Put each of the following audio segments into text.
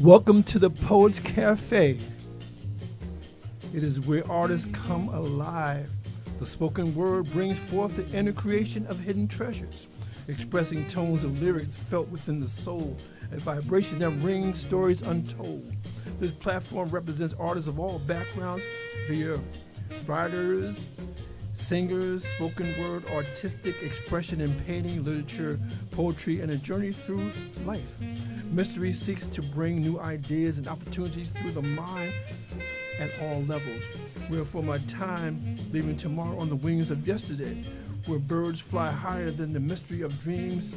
Welcome to the Poets Cafe. It is where artists come alive. The spoken word brings forth the inner creation of hidden treasures, expressing tones of lyrics felt within the soul, a vibration that rings stories untold. This platform represents artists of all backgrounds via writers, singers, spoken word, artistic expression in painting, literature, poetry, and a journey through life. Mystery seeks to bring new ideas and opportunities through the mind at all levels. Where for my time, leaving tomorrow on the wings of yesterday, where birds fly higher than the mystery of dreams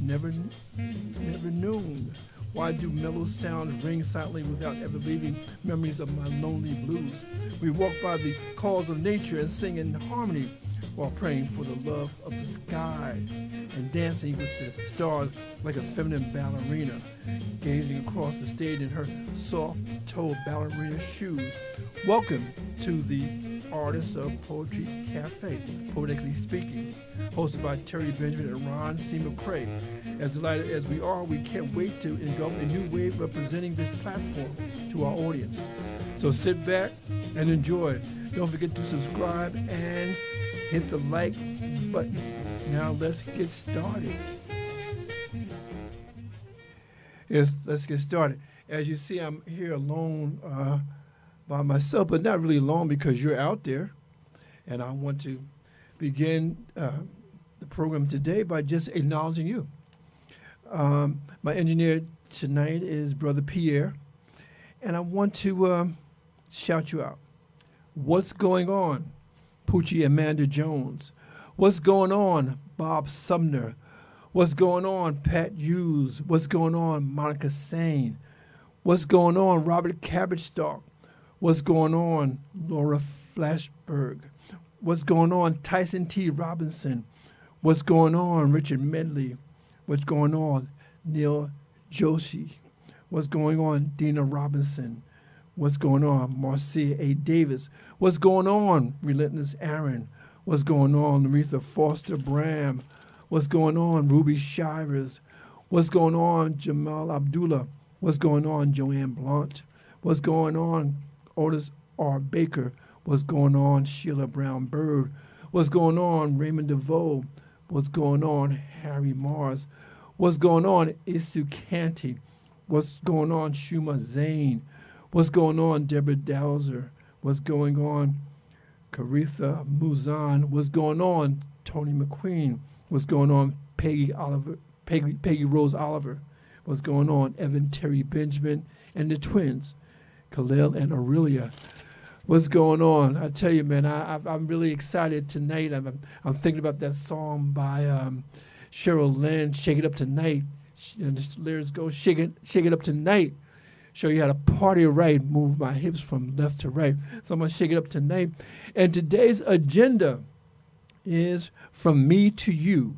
never known. Why do mellow sounds ring silently without ever leaving memories of my lonely blues? We walk by the calls of nature and sing in harmony while praying for the love of the sky and dancing with the stars like a feminine ballerina, gazing across the stage in her soft-toed ballerina shoes. Welcome to the Artists of Poetry Cafe, Poetically Speaking, hosted by Terry Benjamin and Ron C. McCrae. As delighted as we are, we can't wait to engulf a new wave representing this platform to our audience. So sit back and enjoy. Don't forget to subscribe and hit the like button. Now let's get started. Yes, let's get started. As you see, I'm here alone by myself, but not really alone because you're out there. And I want to begin the program today by just acknowledging you. My engineer tonight is Brother Pierre, and I want to shout you out. What's going on, Poochie Amanda Jones? What's going on, Bob Sumner? What's going on, Pat Hughes? What's going on, Monica Sane? What's going on, Robert Cabbagestalk? What's going on, Laura Flashberg? What's going on, Tyson T. Robinson? What's going on, Richard Medley? What's going on, Neil Joshi? What's going on, Dina Robinson? What's going on, Marcia A. Davis? What's going on, Relentless Aaron? What's going on, Aretha Foster Bram? What's going on, Ruby Shivers? What's going on, Jamal Abdullah? What's going on, Joanne Blunt? What's going on, Otis R. Baker? What's going on, Sheila Brown Bird? What's going on, Raymond DeVoe? What's going on, Harry Mars? What's going on, Isu Canty? What's going on, Shuma Zane? What's going on, Deborah Dowser? What's going on, Caritha Muzan? What's going on, Tony McQueen? What's going on, Peggy Rose Oliver? What's going on, Evan Terry Benjamin and the twins, Khalil and Aurelia? What's going on? I tell you, man, I'm really excited tonight. I'm thinking about that song by Cheryl Lynn, "Shake It Up Tonight." And the lyrics go, "Shake it up tonight. Show you how to party right. Move my hips from left to right." So I'm gonna shake it up tonight. And today's agenda is from me to you.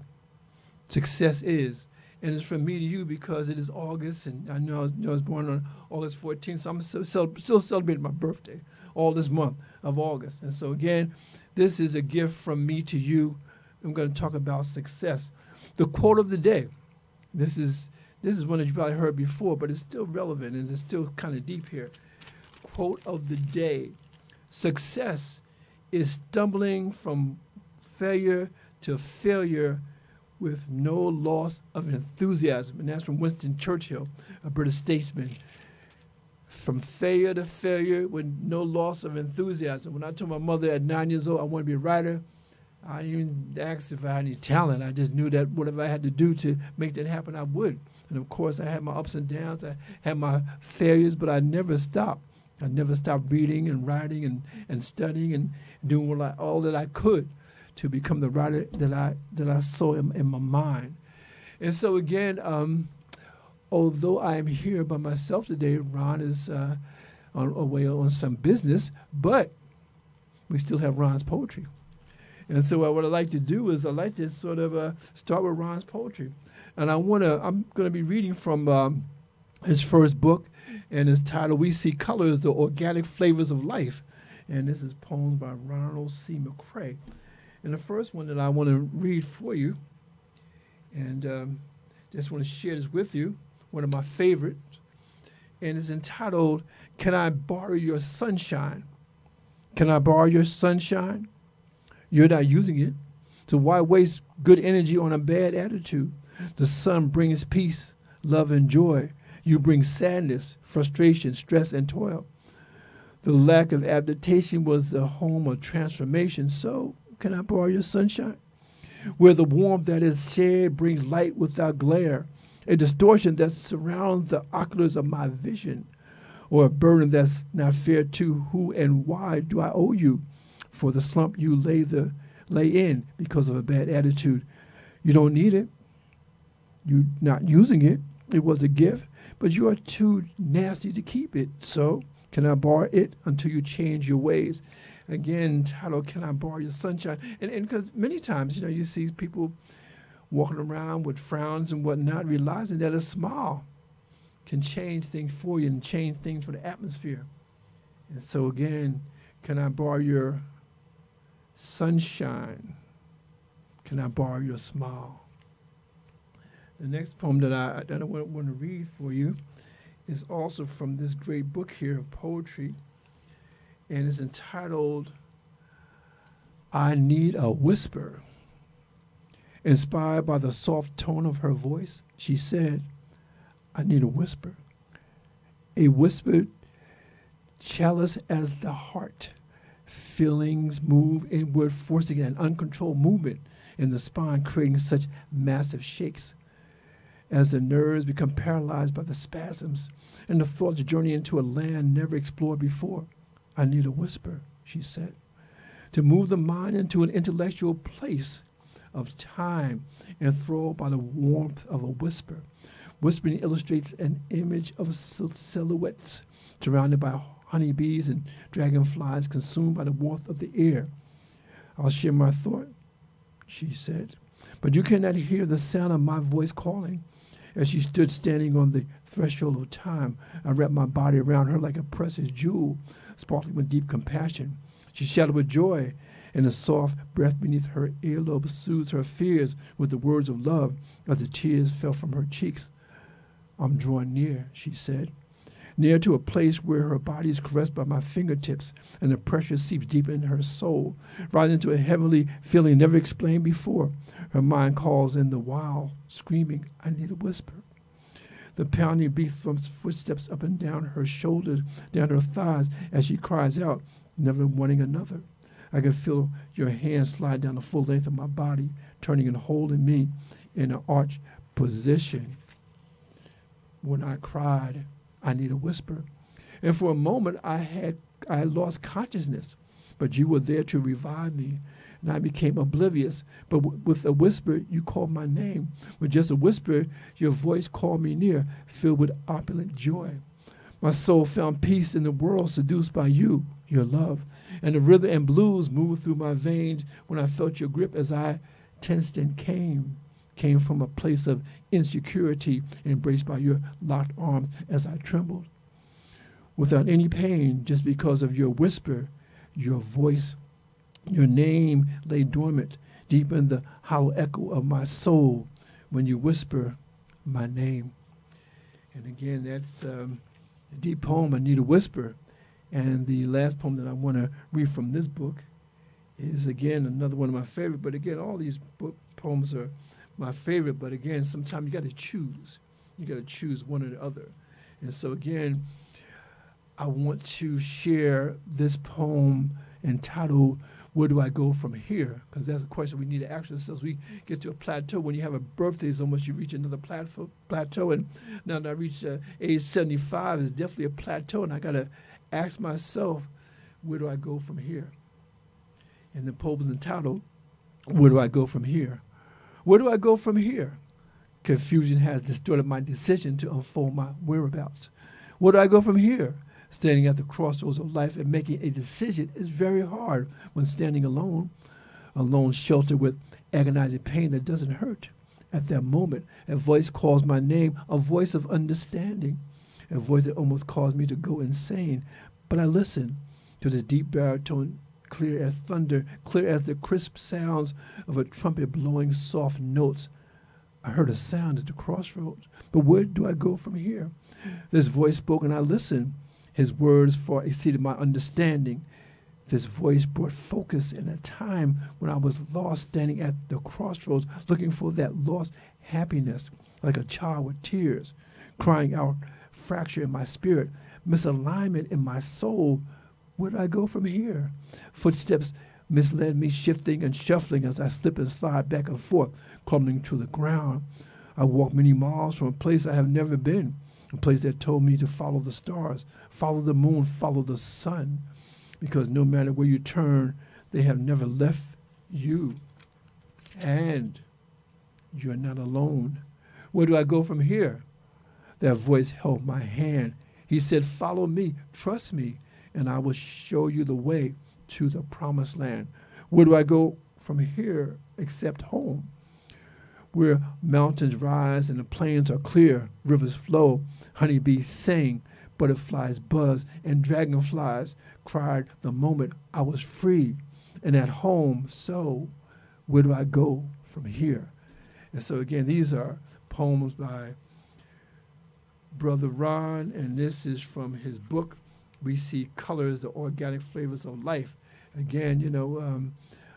Success is. And it's from me to you because it is August, and I know I was born on August 14th, so I'm still celebrating my birthday all this month of August. And so again, this is a gift from me to you. I'm going to talk about success. The quote of the day. This is one that you probably heard before, but it's still relevant and it's still kind of deep here. Quote of the day. Success is stumbling from failure to failure with no loss of enthusiasm. And that's from Winston Churchill, a British statesman. From failure to failure with no loss of enthusiasm. When I told my mother at 9 years old I wanted to be a writer, I didn't even ask if I had any talent. I just knew that whatever I had to do to make that happen, I would. And of course, I had my ups and downs. I had my failures, but I never stopped. I never stopped reading and writing and studying and doing all that I could to become the writer that I saw in my mind. And so again, although I am here by myself today, Ron is away on some business, but we still have Ron's poetry. And so what I like to do is I like to sort of start with Ron's poetry. And I'm going to be reading from his first book, and it's titled "We See Colors, the Organic Flavors of Life." And this is poems by Ronald C. McCrae. And the first one that I want to read for you, and just want to share this with you, one of my favorites, and it's entitled, Can I Borrow Your Sunshine? Can I borrow your sunshine? You're not using it, so why waste good energy on a bad attitude? The sun brings peace, love, and joy. You bring sadness, frustration, stress, and toil. The lack of adaptation was the home of transformation, so can I borrow your sunshine? Where the warmth that is shared brings light without glare, a distortion that surrounds the oculars of my vision, or a burden that's not fair to who and why do I owe you for the slump you lay in because of a bad attitude. You don't need it. You're not using it. It was a gift, but you are too nasty to keep it. So can I borrow it until you change your ways? Again, title, Can I Borrow Your Sunshine? And because many times, you see people walking around with frowns and whatnot, realizing that a smile can change things for you and change things for the atmosphere. And so again, can I borrow your sunshine? Can I borrow your smile? The next poem that I want to read for you is also from this great book here of poetry, and it's entitled, I Need a Whisper. Inspired by the soft tone of her voice, she said, I need a whisper. A whispered chalice as the heart. Feelings move inward, forcing an uncontrolled movement in the spine, creating such massive shakes. As the nerves become paralyzed by the spasms and the thoughts journey into a land never explored before. I need a whisper, she said, to move the mind into an intellectual place of time enthralled by the warmth of a whisper. Whispering illustrates an image of silhouettes surrounded by honeybees and dragonflies consumed by the warmth of the air. I'll share my thought, she said, but you cannot hear the sound of my voice calling. As she stood standing on the threshold of time, I wrapped my body around her like a precious jewel, sparkling with deep compassion. She shouted with joy, and the soft breath beneath her earlobe soothed her fears with the words of love as the tears fell from her cheeks. I'm drawing near, she said, near to a place where her body is caressed by my fingertips and the pressure seeps deep into her soul, rising to a heavenly feeling never explained before. Her mind calls in the wild, screaming, I need a whisper. The pounding beat from footsteps up and down her shoulders, down her thighs as she cries out, never wanting another. I can feel your hand slide down the full length of my body, turning and holding me in an arched position. When I cried, I need a whisper. And for a moment, I had lost consciousness, but you were there to revive me, and I became oblivious. But with a whisper, you called my name. With just a whisper, your voice called me near, filled with opulent joy. My soul found peace in the world, seduced by you, your love. And the rhythm and blues moved through my veins when I felt your grip as I tensed and came from a place of insecurity, embraced by your locked arms as I trembled. Without any pain, just because of your whisper, your voice, your name lay dormant deep in the hollow echo of my soul when you whisper my name. And again, that's a deep poem, I Need a Whisper. And the last poem that I want to read from this book is, again, another one of my favorite. But again, all these poems are my favorite. But again, sometimes you got to choose. You got to choose one or the other. And so again, I want to share this poem entitled, Where Do I Go From Here? Because that's a question we need to ask ourselves. We get to a plateau. When you have a birthday, it's almost you reach another plateau. And now that I reach age 75, it's definitely a plateau. And I got to ask myself, where do I go from here? And the poem is entitled, Where Do I Go From Here? Where do I go from here? Confusion has distorted my decision to unfold my whereabouts. Where do I go from here? Standing at the crossroads of life and making a decision is very hard when standing alone sheltered with agonizing pain that doesn't hurt. At that moment, a voice calls my name, a voice of understanding, a voice that almost caused me to go insane. But I listen to the deep baritone, clear as thunder, clear as the crisp sounds of a trumpet blowing soft notes. I heard a sound at the crossroads. But where do I go from here? This voice spoke, and I listened. His words far exceeded my understanding. This voice brought focus in a time when I was lost, standing at the crossroads, looking for that lost happiness, like a child with tears, crying out, fracture in my spirit, misalignment in my soul. Where do I go from here? Footsteps misled me, shifting and shuffling as I slip and slide back and forth, crumbling to the ground. I walked many miles from a place I have never been, a place that told me to follow the stars, follow the moon, follow the sun, because no matter where you turn, they have never left you. And you're not alone. Where do I go from here? That voice held my hand. He said, follow me, trust me, and I will show you the way to the promised land. Where do I go from here except home? Where mountains rise and the plains are clear, rivers flow, honeybees sing, butterflies buzz, and dragonflies cried the moment I was free and at home. So where do I go from here? And so again, these are poems by Brother Ron, and this is from his book, We See Colors, the Organic Flavors of Life. Again,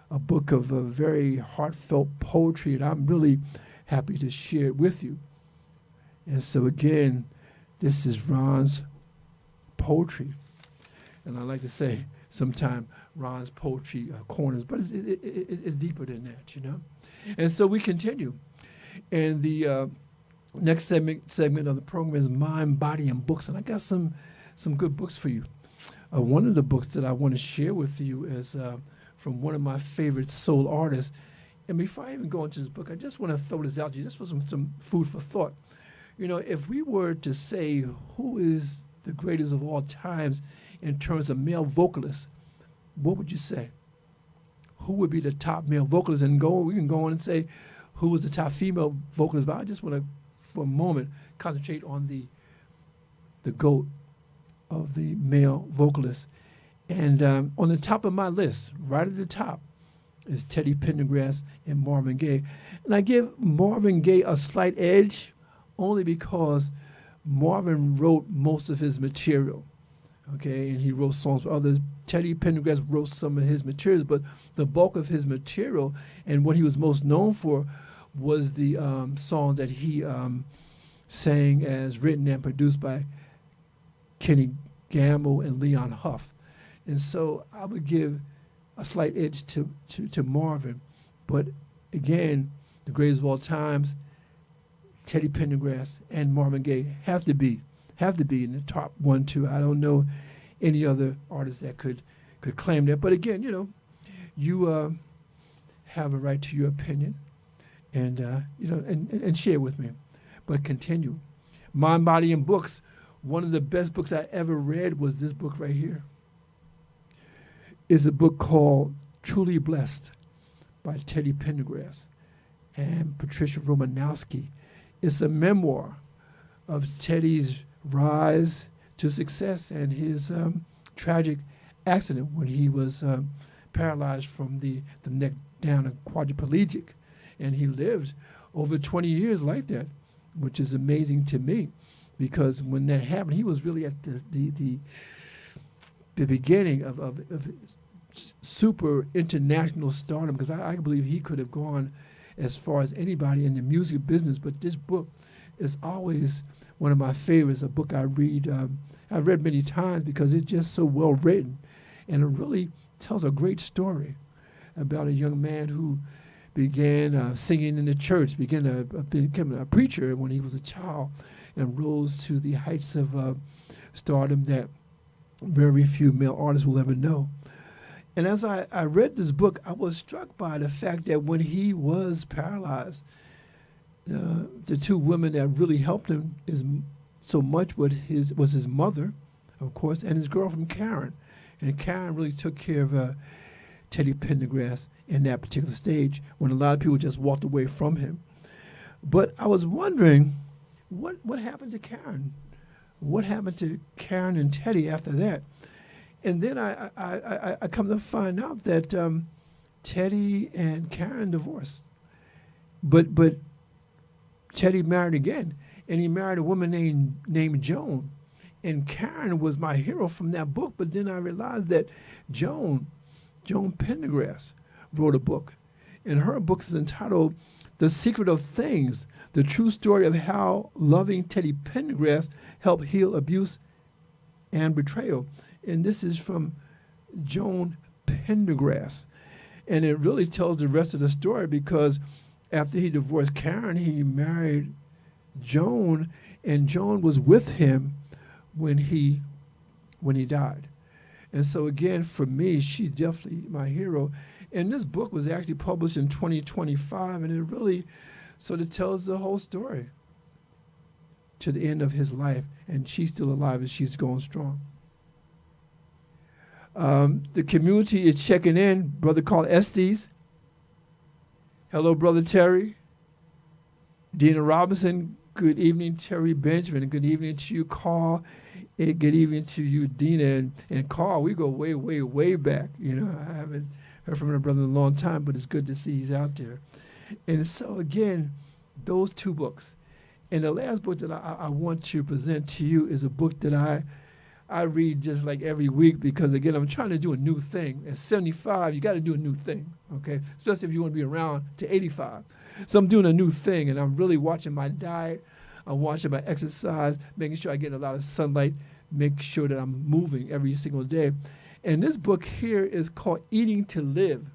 a book of very heartfelt poetry, and I'm really happy to share it with you. And so again, this is Ron's poetry. And I like to say sometimes Ron's poetry corners, but it's deeper than that, And so we continue. And the next segment of the program is Mind, Body, and Books. And I got some good books for you. One of the books that I want to share with you is from one of my favorite soul artists. And before I even go into this book, I just want to throw this out to you just for some food for thought. If we were to say who is the greatest of all times in terms of male vocalists, what would you say? Who would be the top male vocalist? And we can go on and say who was the top female vocalist, but I just want to, for a moment, concentrate on the GOAT of the male vocalist. And on the top of my list, right at the top, is Teddy Pendergrass and Marvin Gaye. And I give Marvin Gaye a slight edge only because Marvin wrote most of his material, okay, and he wrote songs for others. Teddy Pendergrass wrote some of his materials, but the bulk of his material and what he was most known for was the songs that he sang as written and produced by Kenny Gamble and Leon Huff. And so I would give a slight edge to Marvin. But again, the greatest of all times, Teddy Pendergrass and Marvin Gaye have to be in the top 1, 2. I don't know any other artist that could claim that. But again, you have a right to your opinion, and and share with me. But continue. Mind, Body, and Books. One of the best books I ever read was this book right here. It's a book called Truly Blessed by Teddy Pendergrass and Patricia Romanowski. It's a memoir of Teddy's rise to success and his tragic accident when he was paralyzed from the neck down and quadriplegic. And he lived over 20 years like that, which is amazing to me, because when that happened, he was really at the beginning of super international stardom, because I believe he could have gone as far as anybody in the music business. But this book is always one of my favorites, a book I read. I've read many times because it's just so well written, and it really tells a great story about a young man who began singing in the church, became a preacher when he was a child, and rose to the heights of stardom that very few male artists will ever know. And as I read this book, I was struck by the fact that when he was paralyzed, the two women that really helped him so much was his mother, of course, and his girlfriend Karen. And Karen really took care of Teddy Pendergrass in that particular stage when a lot of people just walked away from him. But I was wondering, what happened to Karen? What happened to Karen and Teddy after that? And then I come to find out that Teddy and Karen divorced. But Teddy married again, and he married a woman named Joan. And Karen was my hero from that book, but then I realized that Joan Pendergrass, wrote a book. And her book is entitled The Secret of Things, the true story of how loving Teddy Pendergrass helped heal abuse and betrayal. And this is from Joan Pendergrass. And it really tells the rest of the story, because after he divorced Karen, he married Joan, and Joan was with him when he died. And so again, for me, she's definitely my hero. And this book was actually published in 2025, and it really sort of tells the whole story to the end of his life. And she's still alive, and she's going strong. The community is checking in. Brother called Estes. Hello, Brother Terry. Dina Robinson, good evening. Terry Benjamin, and good evening to you, Carl. And good evening to you, Dina. And Carl, we go way, way, way back. You know, I haven't heard from my brother in a long time, but it's good to see he's out there. And so, again, those two books. And the last book that I want to present to you is a book that I read just like every week, because, again, I'm trying to do a new thing. At 75, you got to do a new thing, okay? Especially if you want to be around to 85. So I'm doing a new thing, and I'm really watching my diet. I'm watching my exercise, making sure I get a lot of sunlight, make sure that I'm moving every single day. And this book here is called Eating to Live.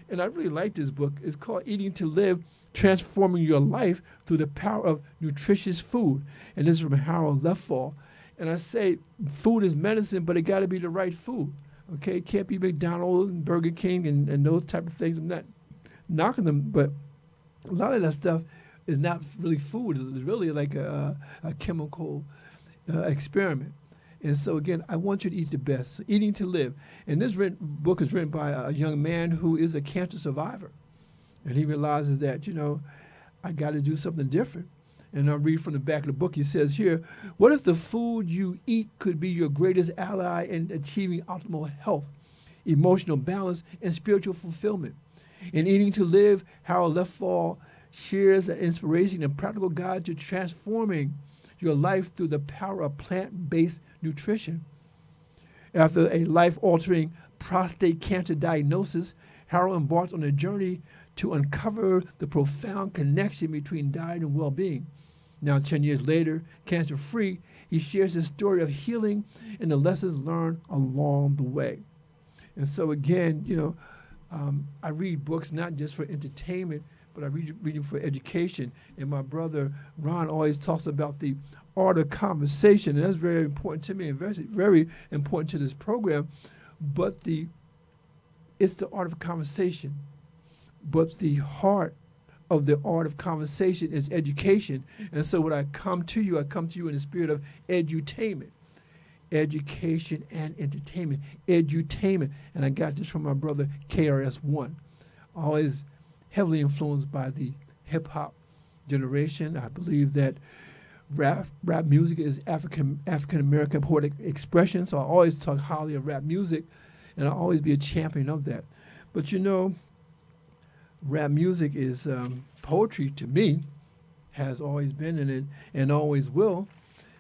And I really like this book. It's called Eating to Live, Transforming Your Life Through the Power of Nutritious Food. And this is from Harold Leffall. And I say food is medicine, but it got to be the right food. Okay, it can't be McDonald's and Burger King and those type of things. I'm not knocking them, but a lot of that stuff is not really food. It's really like a chemical experiment. And so, again, I want you to eat the best. So Eating to Live. And this book is written by a young man who is a cancer survivor. And he realizes that, you know, I got to do something different. And I'll read from the back of the book. He says here, what if the food you eat could be your greatest ally in achieving optimal health, emotional balance, and spiritual fulfillment? In Eating to Live, Harold Leffall shares an inspiration and practical guide to transforming your life through the power of plant-based nutrition. After a life-altering prostate cancer diagnosis, Harold embarked on a journey to uncover the profound connection between diet and well-being. Now, 10 years later, cancer-free, he shares his story of healing and the lessons learned along the way. And so, again, you know, I read books not just for entertainment, but I read them for education. And my brother Ron always talks about the art of conversation, and that's very important to me and very, very important to this program. But it's the art of conversation. But the heart of the art of conversation is education. And so when I come to you in the spirit of edutainment. Education and entertainment. Edutainment. And I got this from my brother KRS-One. Always heavily influenced by the hip-hop generation. I believe that rap music is African-American poetic expression, so I always talk highly of rap music, and I'll always be a champion of that. But, you know, rap music is poetry to me, has always been in it and always will.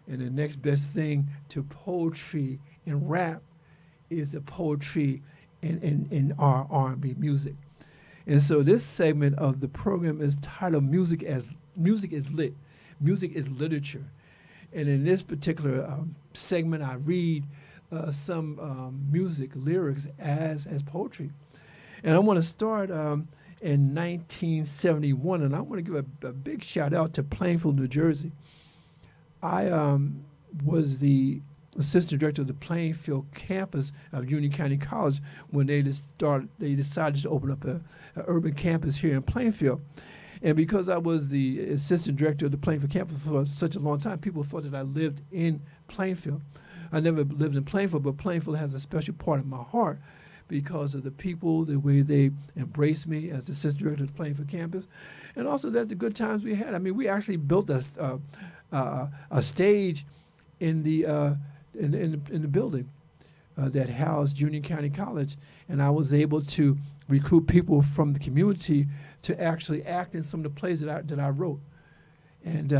And the next best thing to poetry and rap is the poetry in our R&B music. And so this segment of the program is titled Music is Lit. Music is Literature. And in this particular segment, I read some music lyrics as poetry. And I want to start in 1971, and I want to give a big shout out to Plainfield, New Jersey. I was the assistant director of the Plainfield campus of Union County College when they decided to open up an urban campus here in Plainfield. And because I was the assistant director of the Plainfield campus for such a long time, people thought that I lived in Plainfield. I never lived in Plainfield, but Plainfield has a special part of my heart because of the people, the way they embraced me as the assistant director of the Plainfield campus, and also that the good times we had. I mean, we actually built a stage in the building that housed Union County College, and I was able to recruit people from the community to actually act in some of the plays that I wrote. And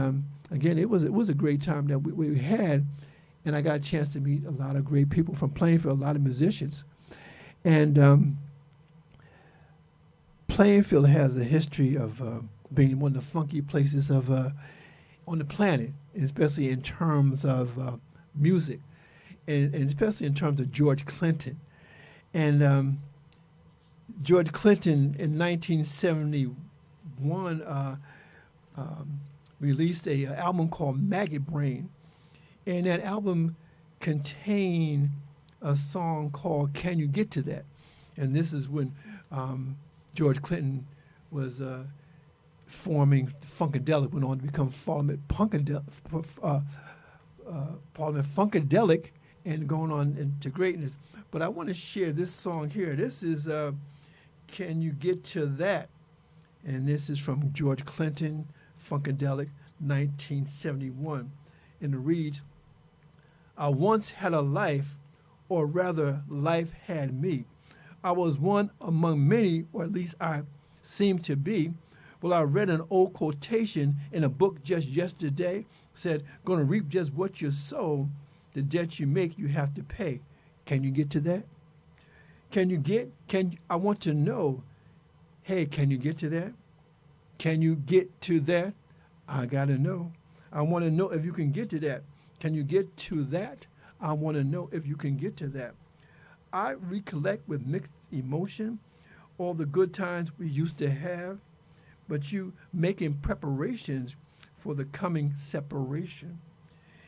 again, it was a great time that we had, and I got a chance to meet a lot of great people from Plainfield, a lot of musicians. And Plainfield has a history of being one of the funky places of on the planet, especially in terms of music, and especially in terms of George Clinton. And George Clinton in 1971 released a album called Maggot Brain, and that album contained a song called "Can You Get to That?" And this is when George Clinton was forming Funkadelic, went on to become Parliament Funkadelic, and going on into greatness. But I want to share this song here. This is "Can You Get to That?" And this is from George Clinton, Funkadelic, 1971. And it reads, "I once had a life, or rather life had me. I was one among many, or at least I seemed to be. Well, I read an old quotation in a book just yesterday, said, gonna reap just what you sow, the debt you make, you have to pay. Can you get to that? I want to know, hey, can you get to that? Can you get to that? I gotta know. I want to know if you can get to that. Can you get to that? I want to know if you can get to that. I recollect with mixed emotion all the good times we used to have, but you making preparations for the coming separation,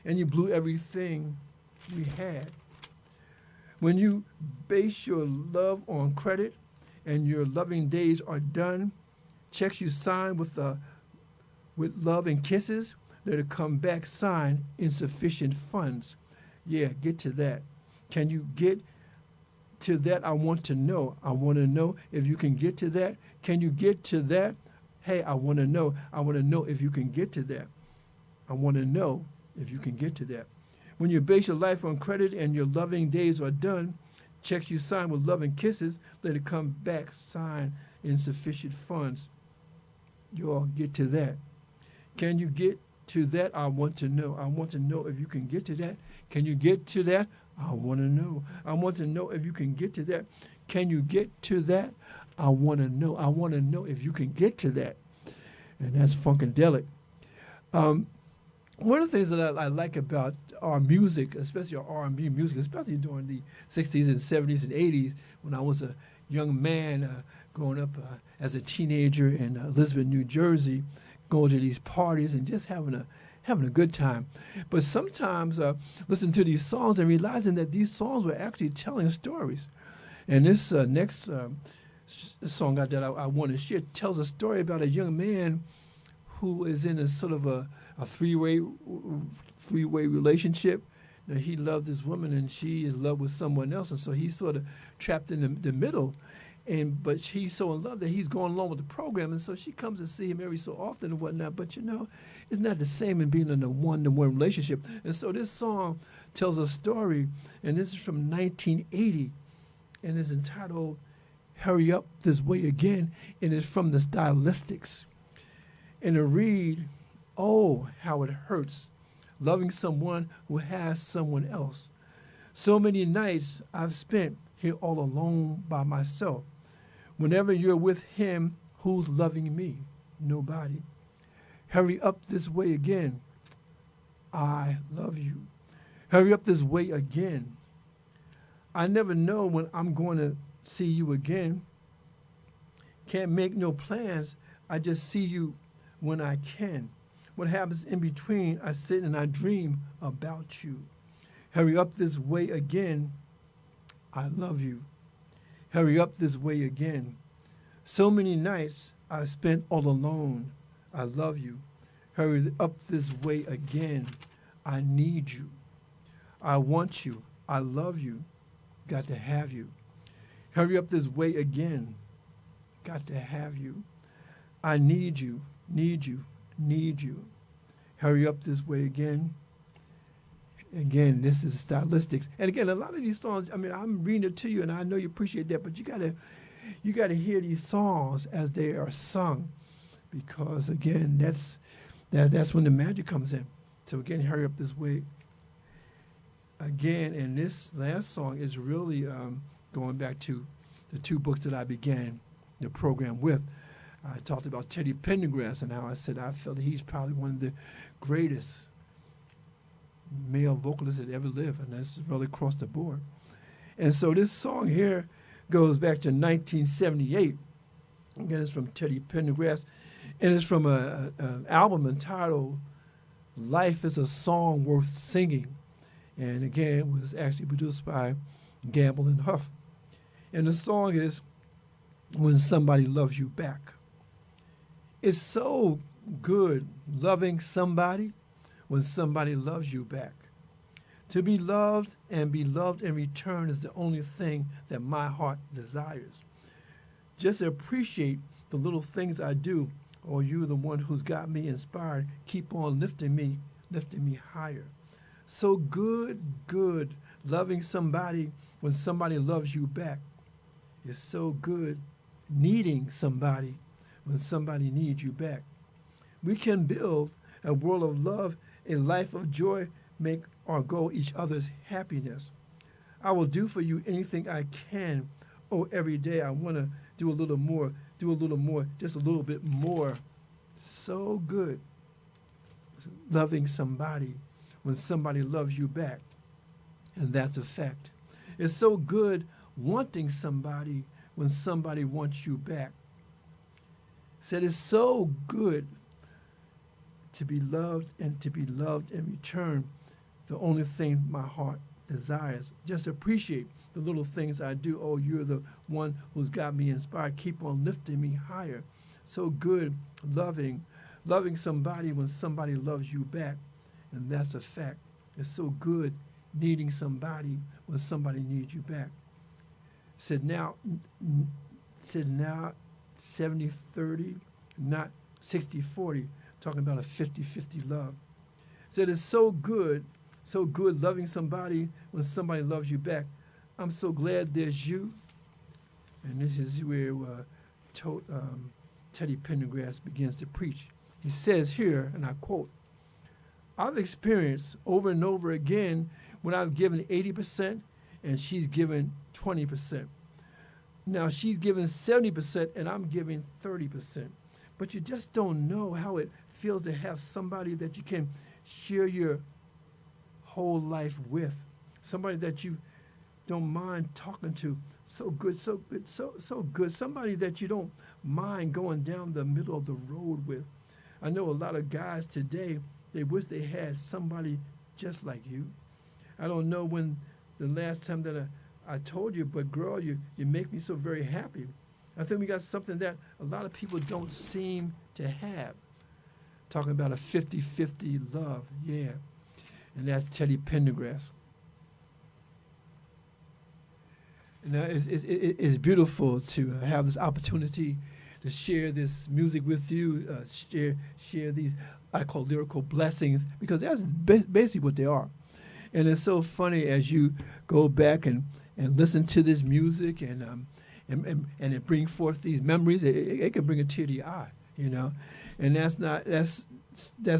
and you blew everything we had. When you base your love on credit and your loving days are done, checks you sign with love and kisses, that'll come back signed insufficient funds. Yeah, get to that. Can you get to that? I want to know. I want to know if you can get to that. Can you get to that? Hey, I want to know. I want to know if you can get to that. I want to know if you can get to that. When you base your life on credit and your loving days are done, checks you sign with love and kisses, let it come back signed insufficient funds. You all get to that. Can you get to that? I want to know. I want to know if you can get to that. Can you get to that? I want to know. I want to know if you can get to that. Can you get to that? I want to know. I want to know if you can get to that. And that's Funkadelic. One of the things that I like about our music, especially our R&B music, especially during the 60s and 70s and 80s, when I was a young man growing up as a teenager in Elizabeth, New Jersey, going to these parties and just having a good time. But sometimes listening to these songs and realizing that these songs were actually telling stories. And this next song that I want to share tells a story about a young man who is in a sort of a three-way relationship. Now, he loved this woman and she is in love with someone else, and so he's sort of trapped in the middle. But he's so in love that he's going along with the program, and so she comes to see him every so often and whatnot. But it's not the same in being in a one-to-one relationship. And so this song tells a story, and this is from 1980, and it's entitled "Hurry Up This Way Again," and it's from the Stylistics. And it read, "Oh, how it hurts, loving someone who has someone else. So many nights I've spent here all alone by myself. Whenever you're with him, who's loving me? Nobody. Hurry up this way again. I love you. Hurry up this way again. I never know when I'm going to see you again. Can't make no plans. I just see you when I can. What happens in between, I sit and I dream about you. Hurry up this way again. I love you. Hurry up this way again. So many nights I've spent all alone. I love you. Hurry up this way again. I need you. I want you. I love you. Got to have you. Hurry up this way again. Got to have you. I need you, need you, need you. Hurry up this way again. Again, this is Stylistics. And again, a lot of these songs, I mean, I'm reading it to you, and I know you appreciate that, but you gotta hear these songs as they are sung, because again, that's when the magic comes in. So again, hurry up this way. Again, and this last song is really going back to the two books that I began the program with. I talked about Teddy Pendergrass and how I said I felt that he's probably one of the greatest male vocalists that ever lived, and that's really across the board. And so this song here goes back to 1978. Again, it's from Teddy Pendergrass, and it's from an album entitled Life is a Song Worth Singing. And again, it was actually produced by Gamble and Huff. And the song is When Somebody Loves You Back. It's so good loving somebody when somebody loves you back. To be loved and be loved in return is the only thing that my heart desires. Just appreciate the little things I do, or you're the one who's got me inspired. Keep on lifting me higher. So good loving somebody when somebody loves you back. It's so good needing somebody when somebody needs you back. We can build a world of love, a life of joy, make our goal each other's happiness. I will do for you anything I can. Oh, every day I want to do a little more, just a little bit more. So good loving somebody when somebody loves you back. And that's a fact. It's so good wanting somebody when somebody wants you back. Said it's so good to be loved and to be loved in return. The only thing my heart desires. Just appreciate the little things I do. Oh, you're the one who's got me inspired. Keep on lifting me higher. So good loving somebody when somebody loves you back. And that's a fact. It's so good needing somebody when somebody needs you back. Said now 70-30, not 60-40, talking about a 50-50 love. Said it's so good loving somebody when somebody loves you back. I'm so glad there's you. And this is where Teddy Pendergrass begins to preach. He says here, and I quote, I've experienced over and over again when I've given 80% and she's given 20%. Now she's giving 70% and I'm giving 30%. But you just don't know how it feels to have somebody that you can share your whole life with, somebody that you don't mind talking to. So good, so good. Somebody that you don't mind going down the middle of the road with. I know a lot of guys today, they wish they had somebody just like you. I don't know when the last time that I told you, but girl, you make me so very happy. I think we got something that a lot of people don't seem to have. Talking about a 50-50 love, yeah. And that's Teddy Pendergrass. And it's beautiful to have this opportunity to share this music with you, share these, I call lyrical blessings, because that's basically what they are. And it's so funny as you go back and listen to this music and it bring forth these memories. It can bring a tear to your eye, you know. And that's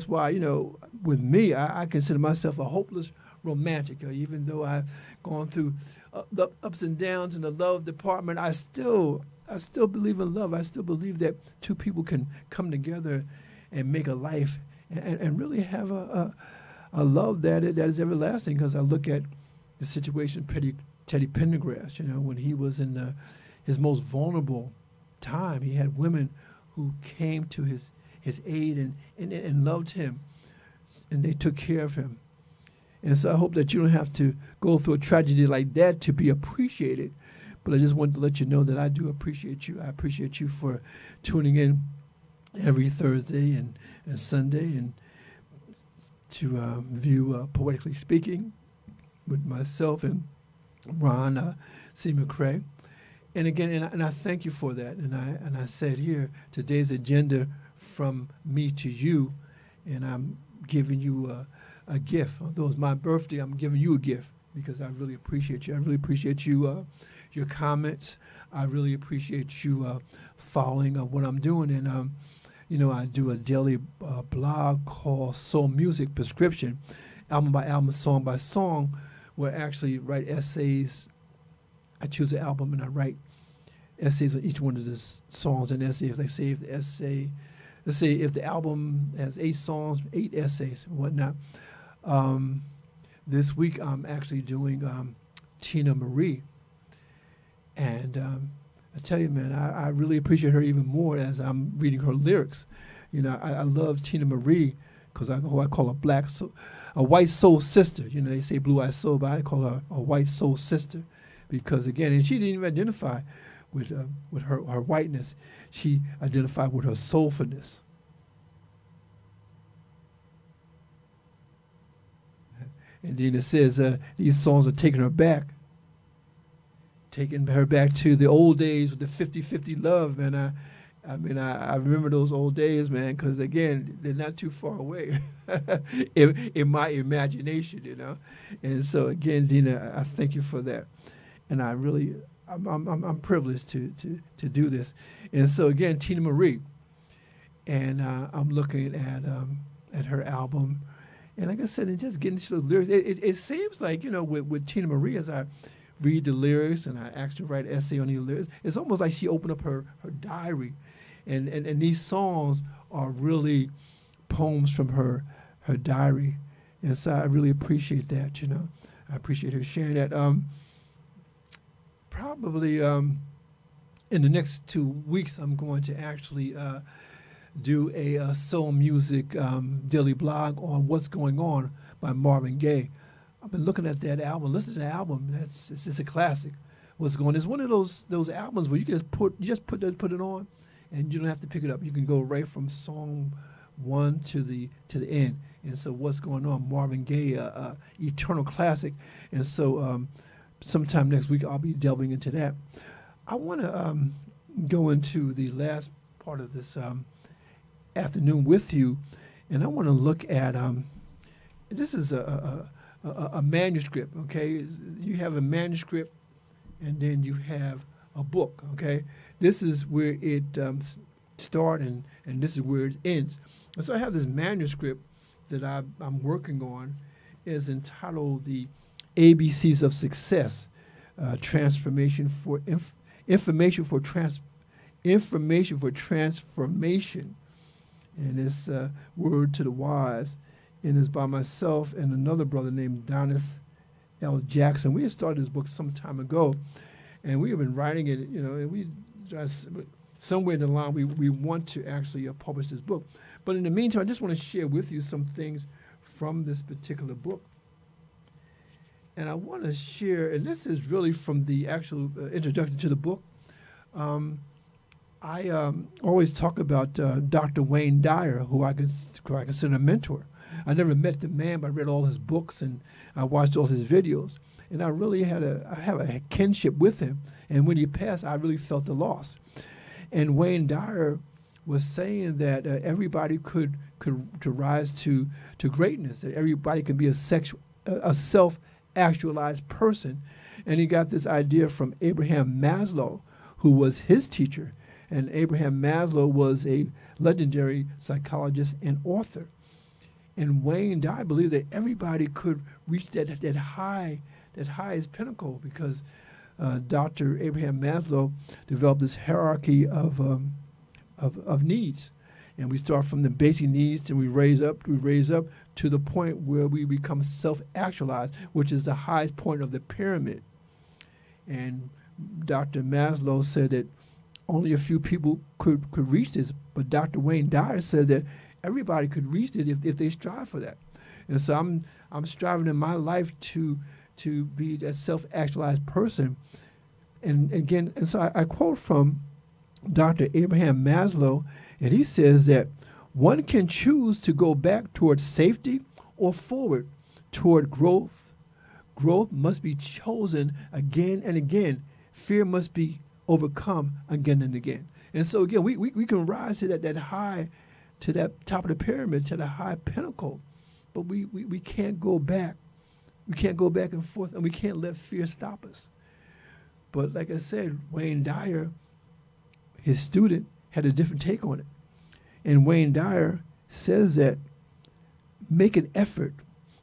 why, you know, with me, I consider myself a hopeless romantic. Even though I've gone through the ups and downs in the love department, I still believe in love. I still believe that two people can come together and make a life and really have a love that is everlasting. Because I look at the situation Teddy Pendergrass, you know, when he was in his most vulnerable time, he had women who came to his aid and loved him, and they took care of him. And so I hope that you don't have to go through a tragedy like that to be appreciated. But I just wanted to let you know that I do appreciate you. I appreciate you for tuning in every Thursday and Sunday and to view Poetically Speaking with myself and Ron C. McCrae. And again, and I thank you for that. And I said here, today's agenda from me to you, and I'm giving you a gift. Although it's my birthday, I'm giving you a gift because I really appreciate you. I really appreciate you, your comments. I really appreciate you following what I'm doing. And, I do a daily blog called Soul Music Prescription, album by album, song by song, where I actually write essays. I choose an album and I write essays on each one of the songs and essays. Let's say if the album has 8 songs, 8 essays and whatnot. This week I'm actually doing Tina Marie. And I tell you, man, I really appreciate her even more as I'm reading her lyrics. I love Tina Marie because I call her a white soul sister. They say blue-eyed soul, but I call her a white soul sister because, again, and she didn't even identify with her whiteness. She identified with her soulfulness. And then it says these songs are taking her back to the old days with the 50-50 love, man. I remember those old days, man, because, again, they're not too far away in my imagination, And so, again, Dina, I thank you for that. And I'm privileged to do this. And so, again, Tina Marie, and I'm looking at her album. And like I said, and just getting into the lyrics, it seems like, with Tina Marie, as I read the lyrics and I asked her to write an essay on these lyrics, it's almost like she opened up her diary. And these songs are really poems from her diary. And so I really appreciate that, I appreciate her sharing that. Probably in the next 2 weeks, I'm going to actually do a soul music daily blog on What's Going On by Marvin Gaye. I've been looking at that album, listening to the album. It's just a classic. What's Going On? It's one of those albums where you just put it on, and you don't have to pick it up. You can go right from song 1 to the end. And so, What's Going On? Marvin Gaye, eternal classic. And so, sometime next week I'll be delving into that. I want to go into the last part of this afternoon with you, and I want to look at this is a manuscript. Okay, you have a manuscript, and then you have a book. Okay, this is where it starts, and this is where it ends. And so I have this manuscript that I'm working on. Is entitled "The ABCs of Success: Information for Transformation." And it's Word to the Wise, and it's by myself and another brother named Donis L. Jackson. We had started this book some time ago, and we have been writing it, and we just, somewhere in the line, we want to actually publish this book. But in the meantime, I just want to share with you some things from this particular book. And I want to share, and this is really from the actual introduction to the book. I always talk about Dr. Wayne Dyer, who I consider a mentor. I never met the man, but I read all his books and I watched all his videos. And I really have a kinship with him. And when he passed, I really felt the loss. And Wayne Dyer was saying that everybody could rise to greatness, that everybody can be a self-actualized person. And he got this idea from Abraham Maslow, who was his teacher. And Abraham Maslow was a legendary psychologist and author. And Wayne Dyer believed that everybody could reach that highest pinnacle because Dr. Abraham Maslow developed this hierarchy of needs. And we start from the basic needs and we raise up to the point where we become self-actualized, which is the highest point of the pyramid. And Dr. Maslow said that only a few people could reach this, but Dr. Wayne Dyer says that everybody could reach it if they strive for that. And so I'm striving in my life to be that self-actualized person. And again, and so I quote from Dr. Abraham Maslow, and he says that one can choose to go back towards safety or forward toward growth. Growth must be chosen again and again. Fear must be overcome again and again. And so again, we can rise to that high, to that top of the pyramid, to the high pinnacle, but we can't go back. We can't go back and forth, and we can't let fear stop us. But like I said, Wayne Dyer, his student, had a different take on it. And Wayne Dyer says that make an effort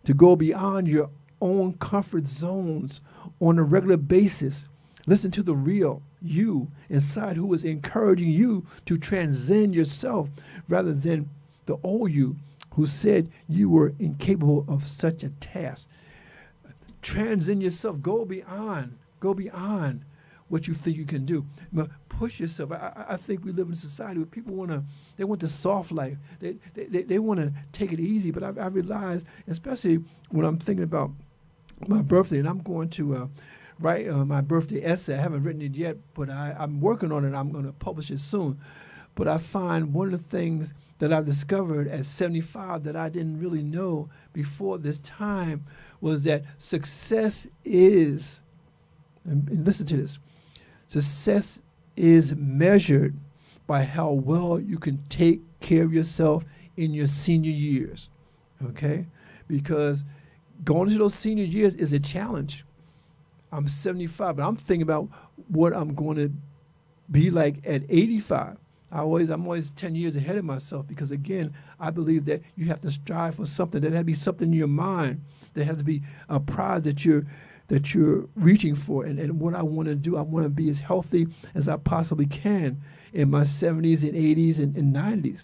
to go beyond your own comfort zones on a regular basis. Listen to the real you inside who is encouraging you to transcend yourself rather than the old you who said you were incapable of such a task. Transcend yourself. Go beyond what you think you can do. Push yourself. I think we live in a society where people want the soft life. They want to take it easy. But I realize, especially when I'm thinking about my birthday, and I'm going to write my birthday essay. I haven't written it yet, but I'm working on it. I'm going to publish it soon. But I find one of the things that I've discovered at 75 that I didn't really know before this time was that success is, and listen to this, success is measured by how well you can take care of yourself in your senior years, okay? Because going into those senior years is a challenge. I'm 75, but I'm thinking about what I'm going to be like at 85. I'm always 10 years ahead of myself because, again, I believe that you have to strive for something. There has to be something in your mind. There has to be a prize that you're reaching for. And what I want to do, I want to be as healthy as I possibly can in my 70s and 80s and 90s.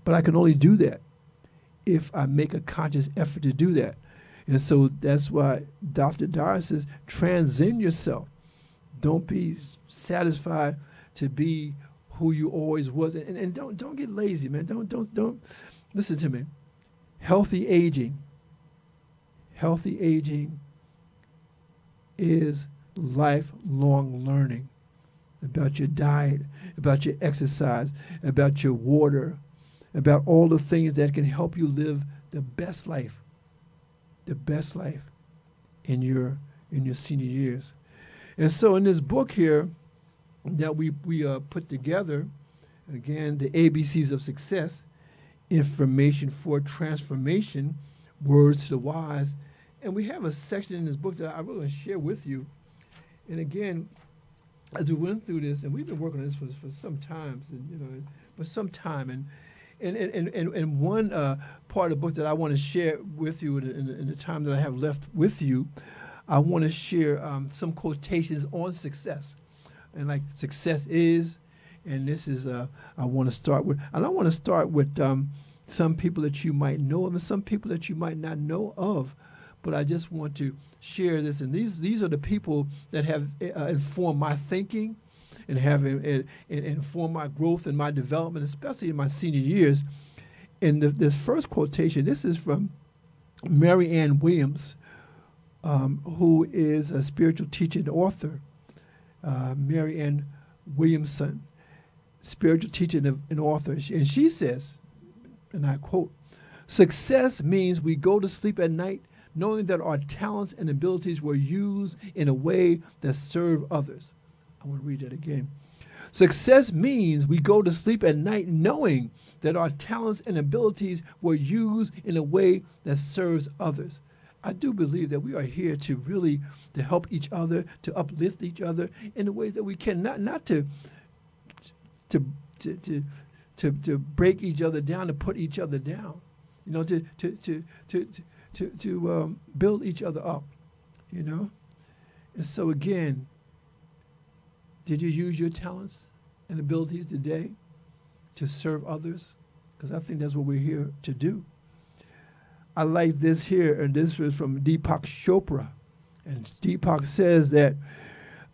But I can only do that if I make a conscious effort to do that. And so that's why Dr. Dyer says, transcend yourself. Don't be satisfied to be who you always was. And don't get lazy, man. Don't listen to me. Healthy aging is lifelong learning about your diet, about your exercise, about your water, about all the things that can help you live the best life in your senior years. And so in this book here that we put together, again, the ABCs of Success, Information for Transformation, Words to the Wise. And we have a section in this book that I really want to share with you. And again, as we went through this, and we've been working on this for some time, and one part of the book that I want to share with you in the time that I have left with you, I want to share some quotations on success. And like success is, and this is, I want to start with, and I want to start with some people that you might know of and some people that you might not know of. But I just want to share this. And these are the people that have informed my thinking and have informed my growth and my development, especially in my senior years. And this first quotation, this is from Mary Ann Williams, who is a spiritual teacher and author. Mary Ann Williamson, spiritual teacher and author. And she says, and I quote, "Success means we go to sleep at night knowing that our talents and abilities were used in a way that serve others." I want to read that again. Success means we go to sleep at night knowing that our talents and abilities were used in a way that serves others. I do believe that we are here to really to help each other, to uplift each other in the ways that we can, not to break each other down, to put each other down, you know, to build each other up, you know. And so again, did you use your talents and abilities today to serve others? Because I think that's what we're here to do. I like this here, and this is from Deepak Chopra. And Deepak says that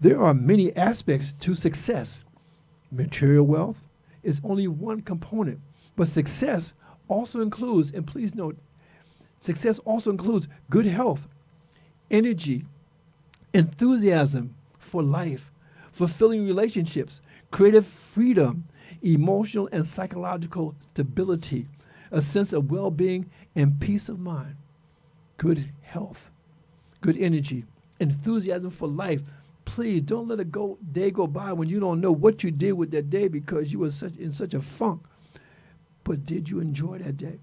there are many aspects to success. Material wealth is only one component, but success also includes, and please note, success also includes good health, energy, enthusiasm for life, fulfilling relationships, creative freedom, emotional and psychological stability, a sense of well-being and peace of mind, good health, good energy, enthusiasm for life. Please don't let day go by when you don't know what you did with that day because you were in such a funk. But did you enjoy that day?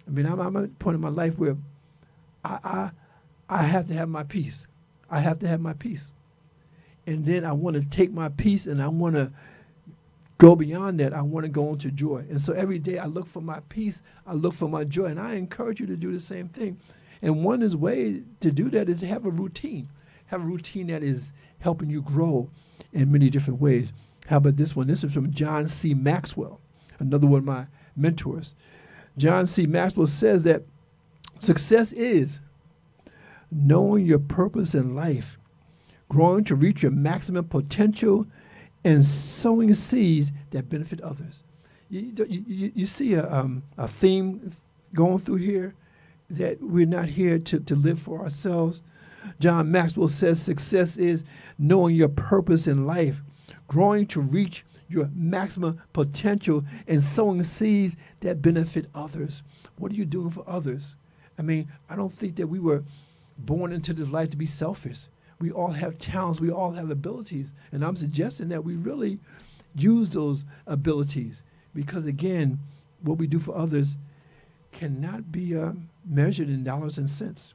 I mean, I'm at a point in my life where I have to have my peace. I have to have my peace. And then I want to take my peace and I want to go beyond that. I want to go into joy. And so every day I look for my peace. I look for my joy. And I encourage you to do the same thing. And one way to do that is to have a routine. Have a routine that is helping you grow in many different ways. How about this one? This is from John C. Maxwell, another one of my mentors. John C. Maxwell says that success is knowing your purpose in life, growing to reach your maximum potential, and sowing seeds that benefit others. You see a theme going through here, that we're not here to live for ourselves. John Maxwell says success is knowing your purpose in life, growing to reach your maximum potential, and sowing seeds that benefit others. What are you doing for others? I mean, I don't think that we were born into this life to be selfish. We all have talents. We all have abilities. And I'm suggesting that we really use those abilities because, again, what we do for others cannot be measured in dollars and cents.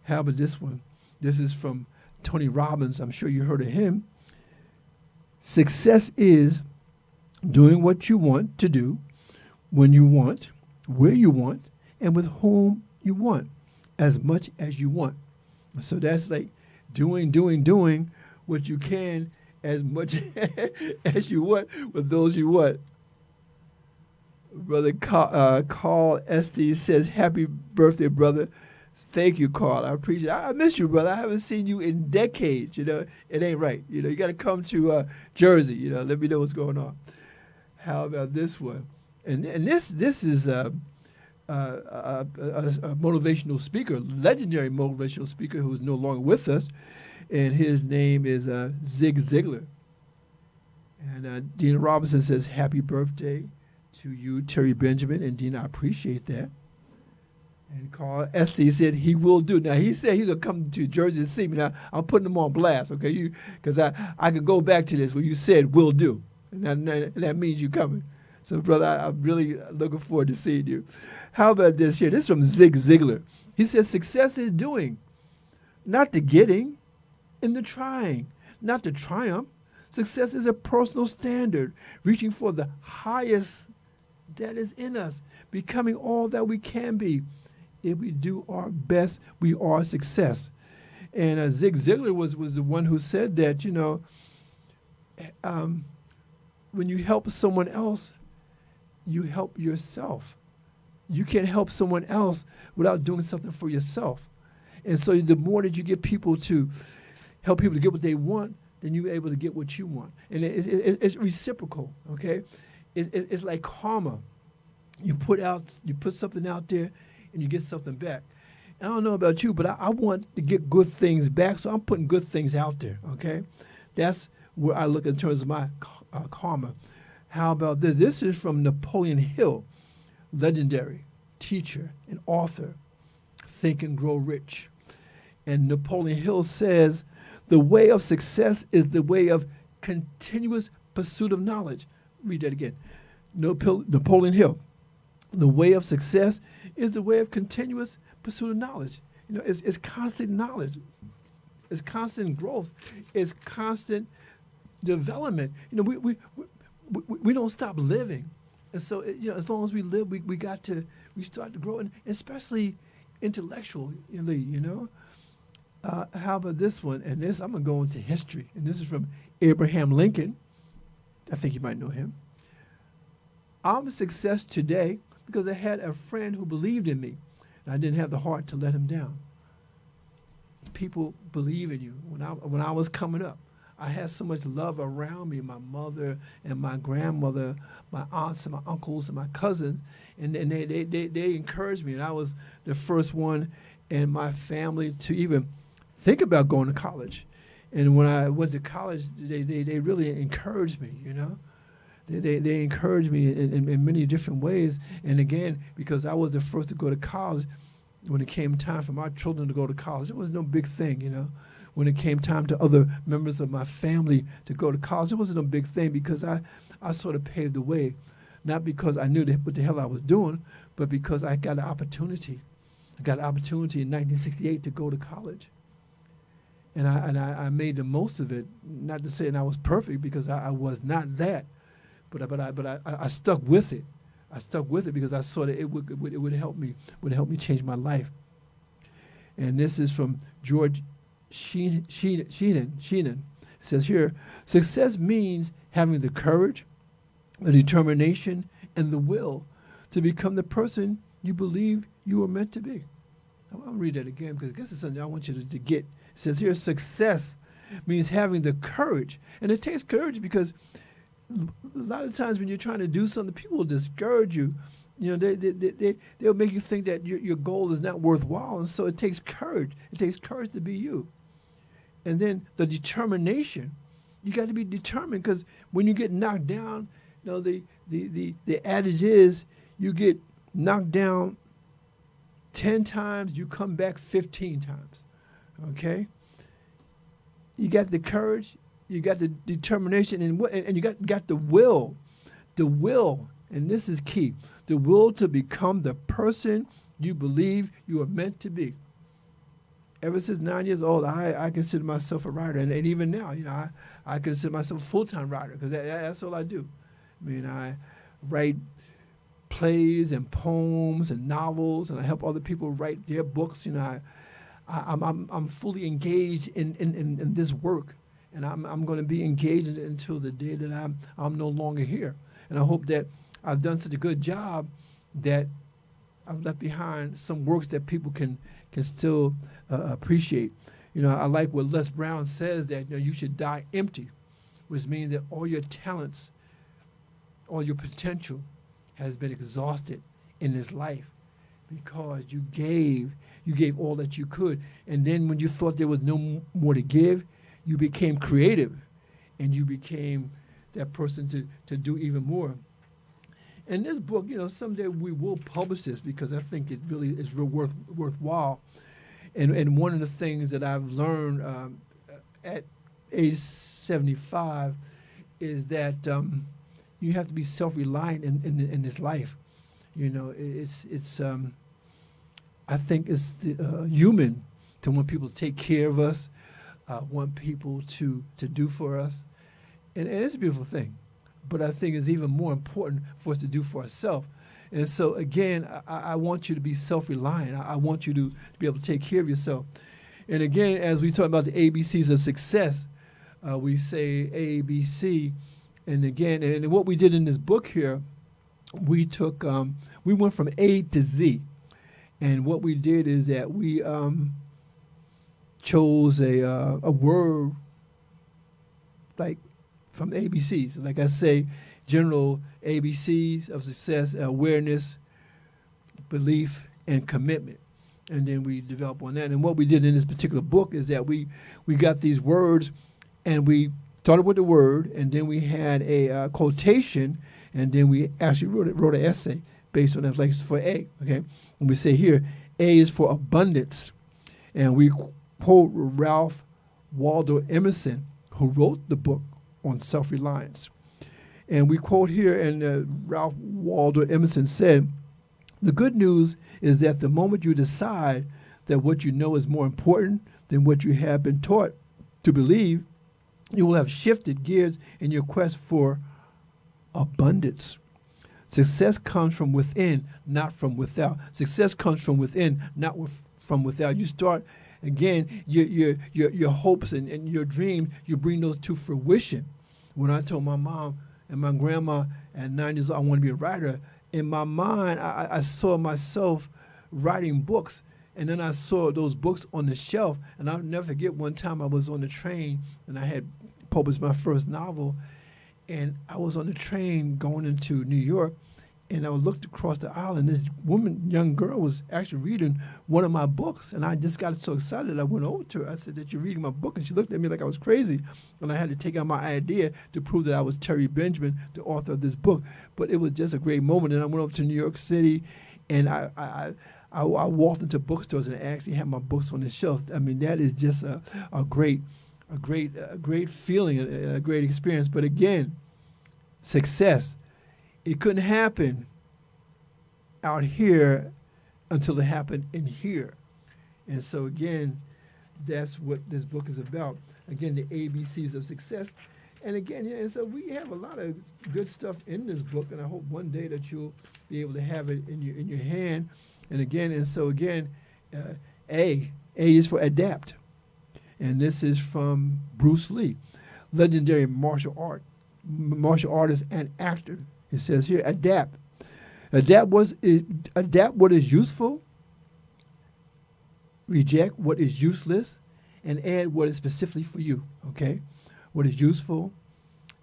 How about this one? This is from Tony Robbins. I'm sure you heard of him. Success is doing what you want to do, when you want, where you want, and with whom you want, as much as you want. So that's like doing what you can as much as you want with those you want. Brother Carl Estes says, happy birthday, brother. Thank you, Carl. I appreciate it. I miss you, brother. I haven't seen you in decades. It ain't right. You got to come to Jersey. Let me know what's going on. How about this one? And this is a motivational speaker, legendary motivational speaker who is no longer with us, and his name is Zig Ziglar. And Dina Robinson says, happy birthday to you, Terry Benjamin. And Dina, I appreciate that. And Carl Estes said he will do. Now, he said he's going to come to Jersey to see me. Now, I'm putting him on blast, okay? Because I can go back to this where you said will do. And that means you coming. So, brother, I'm really looking forward to seeing you. How about this here? This is from Zig Ziglar. He says, success is doing, not the getting, in the trying, not the triumph. Success is a personal standard, reaching for the highest that is in us, becoming all that we can be. If we do our best, we are success. And Zig Ziglar was the one who said that, when you help someone else, you help yourself. You can't help someone else without doing something for yourself. And so the more that you get people to help people to get what they want, then you're able to get what you want. And it's reciprocal, okay? It's like karma. You put something out there, and you get something back. And I don't know about you, but I want to get good things back, so I'm putting good things out there, okay? That's where I look in terms of my karma. How about this? This is from Napoleon Hill, legendary teacher and author, Think and Grow Rich. And Napoleon Hill says, the way of success is the way of continuous pursuit of knowledge. Read that again. Napoleon Hill. The way of success is the way of continuous pursuit of knowledge. It's constant knowledge. It's constant growth. It's constant development. We don't stop living. And so, as long as we live, we start to grow, and especially intellectually, How about this one? And this, I'm going to go into history. And this is from Abraham Lincoln. I think you might know him. I'm a success today because I had a friend who believed in me, and I didn't have the heart to let him down. People believe in you. When I was coming up, I had so much love around me, my mother and my grandmother, my aunts and my uncles and my cousins, and they encouraged me. And I was the first one in my family to even think about going to college. And when I went to college, they really encouraged me, They encouraged me in many different ways. And again, because I was the first to go to college, when it came time for my children to go to college, it was no big thing, When it came time to other members of my family to go to college, it wasn't a big thing because I sort of paved the way. Not because I knew what the hell I was doing, but because I got an opportunity. I got an opportunity in 1968 to go to college. And I made the most of it, not to say that I was perfect because I was not that. I stuck with it. I stuck with it because I saw that it would help me change my life. And this is from George Sheenan. It says here, success means having the courage, the determination, and the will to become the person you believe you were meant to be. I'm going to read that again because this is something I want you to get. It says here, success means having the courage. And it takes courage because a lot of times when you're trying to do something, people will discourage you. You know, they'll make you think that your goal is not worthwhile. And so it takes courage. It takes courage to be you. And then the determination. You got to be determined because when you get knocked down, you know, the adage is you get knocked down 10 times, you come back 15 times. Okay? You got the courage, you got the determination, and you got the will. The will, and this is key, the will to become the person you believe you are meant to be. Ever since 9 years old, I consider myself a writer, and even now, you know, I consider myself a full-time writer because that's all I do. I mean, I write plays and poems and novels, and I help other people write their books. You know, I'm fully engaged in this work, and I'm going to be engaged in it until the day that I'm no longer here. And I hope that I've done such a good job that I've left behind some works that people can still appreciate. You know, I like what Les Brown says, that, you know, you should die empty, which means that all your talents, all your potential has been exhausted in this life because you gave all that you could. And then when you thought there was no more to give, you became creative and you became that person to do even more. And this book, you know, someday we will publish this because I think it really is real worthwhile. And one of the things that I've learned at age 75 is that you have to be self-reliant in this life. You know, it's I think it's human to want people to take care of us, want people to do for us, and it's a beautiful thing. But I think it's even more important for us to do for ourselves. And so again, I want you to be self-reliant. I want you to be able to take care of yourself. And again, as we talk about the ABCs of success, we say ABC. And again, and what we did in this book here, we took, we went from A to Z. And what we did is that we chose a word like from ABCs. Like I say, general ABCs of success: awareness, belief, and commitment. And then we develop on that. And what we did in this particular book is that we got these words, and we started with the word, and then we had a quotation, and then we actually wrote an essay based on that, like for A. Okay, and we say here, A is for abundance, and we quote Ralph Waldo Emerson, who wrote the book on self-reliance. And we quote here, and Ralph Waldo Emerson said, "The good news is that the moment you decide that what you know is more important than what you have been taught to believe, you will have shifted gears in your quest for abundance. Success comes from within, not from without. Success comes from within, not from without." You start, again, your hopes and your dreams, you bring those to fruition. When I told my mom and my grandma at 9 years old I want to be a writer, in my mind, I saw myself writing books. And then I saw those books on the shelf. And I'll never forget one time I was on the train and I had published my first novel. And I was on the train going into New York. And I looked across the aisle, and this young girl was actually reading one of my books. And I just got so excited, I went over to her. I said, "That you're reading my book?" And she looked at me like I was crazy. And I had to take out my idea to prove that I was Terry Benjamin, the author of this book. But it was just a great moment. And I went over to New York City, and I walked into bookstores and I actually had my books on the shelf. I mean, that is just a great feeling, a great experience. But again, success. It couldn't happen out here until it happened in here. And so again, that's what this book is about. Again, the ABCs of success. And again, yeah, and so we have a lot of good stuff in this book, and I hope one day that you'll be able to have it in your hand. And again, uh, A is for adapt, and this is from Bruce Lee, legendary martial artist and actor. It says here, adapt. Adapt what is useful, reject what is useless, and add what is specifically for you. Okay, what is useful,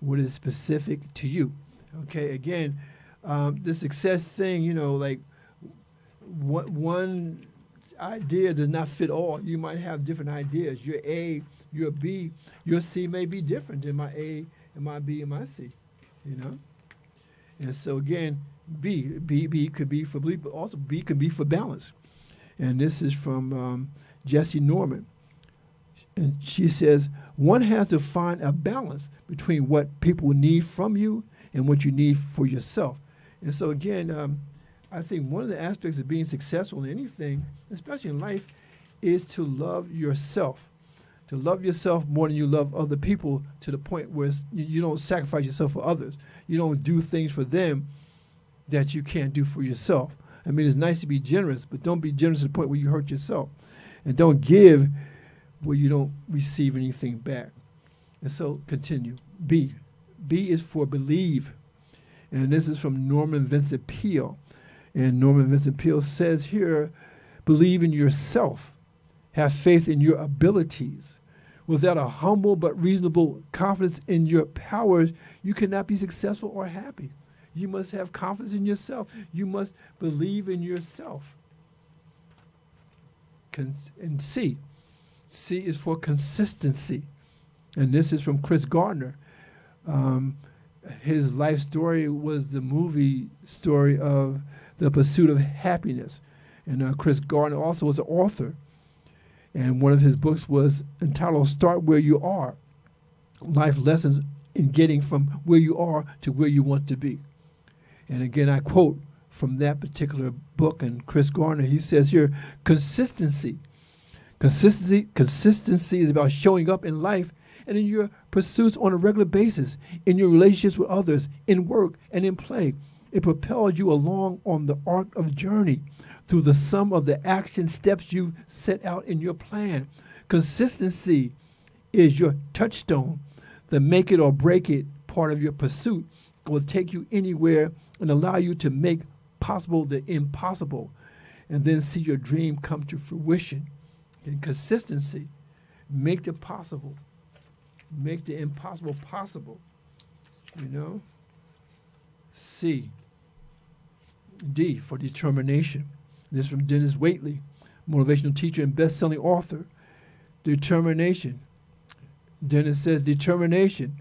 what is specific to you. Okay, again, the success thing, like one idea does not fit all. You might have different ideas. Your A, your B, your C may be different than my A and my B and my C. And so again, B could be for belief, but also B could be for balance. And this is from Jessie Norman. And she says, one has to find a balance between what people need from you and what you need for yourself. And so again, I think one of the aspects of being successful in anything, especially in life, is to love yourself. To love yourself more than you love other people, to the point where you don't sacrifice yourself for others. You don't do things for them that you can't do for yourself. I mean, it's nice to be generous, but don't be generous to the point where you hurt yourself. And don't give where you don't receive anything back. And so continue. B is for believe. And this is from Norman Vincent Peale. And Norman Vincent Peale says here, believe in yourself. Have faith in your abilities. Without a humble but reasonable confidence in your powers, you cannot be successful or happy. You must have confidence in yourself. You must believe in yourself. And C is for consistency. And this is from Chris Gardner. His life story was the movie story of The Pursuit of Happiness. And Chris Gardner also was an author. And one of his books was entitled Start Where You Are, Life Lessons in Getting from Where You Are to Where You Want to Be. And again, I quote from that particular book, and Chris Gardner, he says here, consistency. Consistency is about showing up in life and in your pursuits on a regular basis, in your relationships with others, in work and in play. It propels you along on the arc of journey through the sum of the action steps you set out in your plan. Consistency is your touchstone, the make it or break it part of your pursuit. It will take you anywhere and allow you to make possible the impossible and then see your dream come to fruition. And consistency, make the possible, make the impossible possible, D for determination. This is from Dennis Waitley, motivational teacher and best-selling author. Determination. Dennis says determination.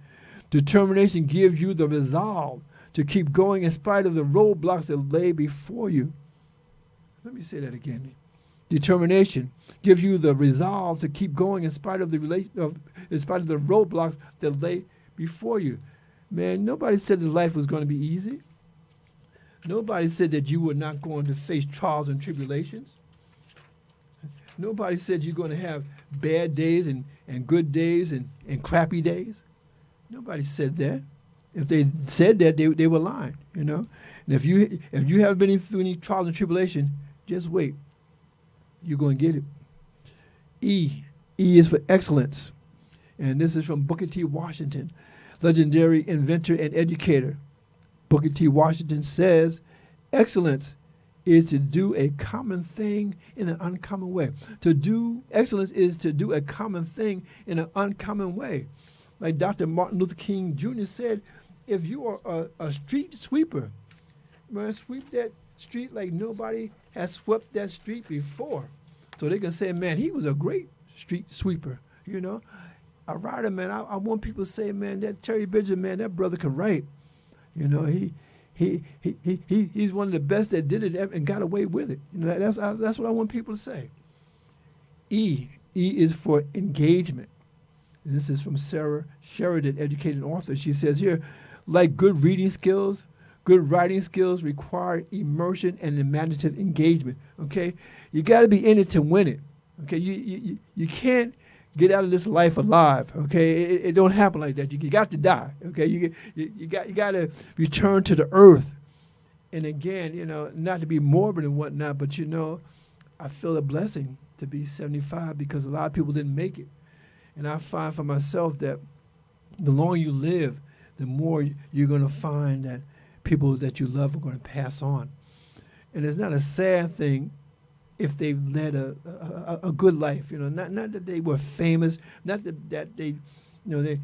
Determination gives you the resolve to keep going in spite of the roadblocks that lay before you. Let me say that again. Determination gives you the resolve to keep going in spite of the roadblocks that lay before you. Man, nobody said this life was going to be easy. Nobody said that you were not going to face trials and tribulations. Nobody said you're going to have bad days and good days and crappy days. Nobody said that. If they said that, they were lying, And if you haven't been through any trials and tribulation, just wait. You're going to get it. E is for excellence. And this is from Booker T. Washington, legendary inventor and educator. Booker T. Washington says, excellence is to do a common thing in an uncommon way. Excellence is to do a common thing in an uncommon way. Like Dr. Martin Luther King Jr. said, if you are a street sweeper, man, sweep that street like nobody has swept that street before. So they can say, man, he was a great street sweeper, A writer, man, I want people to say, man, that Terry Bridges, man, that brother can write. He's one of the best that did it and got away with it. That's what I want people to say. E is for engagement. And this is from Sarah Sheridan, educated author. She says here, like good reading skills, good writing skills require immersion and imaginative engagement. Okay, you got to be in it to win it. Okay, you can't get out of this life alive. Okay, it don't happen like that. You got to die. Okay, you got to return to the earth. And again, not to be morbid and whatnot, but I feel a blessing to be 75 because a lot of people didn't make it. And I find for myself that the longer you live, the more you're going to find that people that you love are going to pass on. And it's not a sad thing if they've led a good life. Not that they were famous, not that they,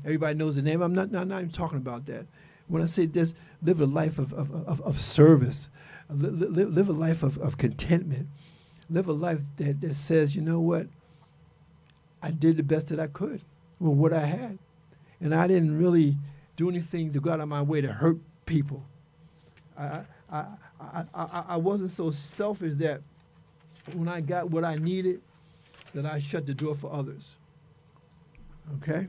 everybody knows the name. I'm not even talking about that. When I say just live a life of service, live a life of contentment, live a life that says, you know what, I did the best that I could with what I had. And I didn't really do anything to go out of my way to hurt people. I wasn't so selfish that when I got what I needed, that I shut the door for others. Okay?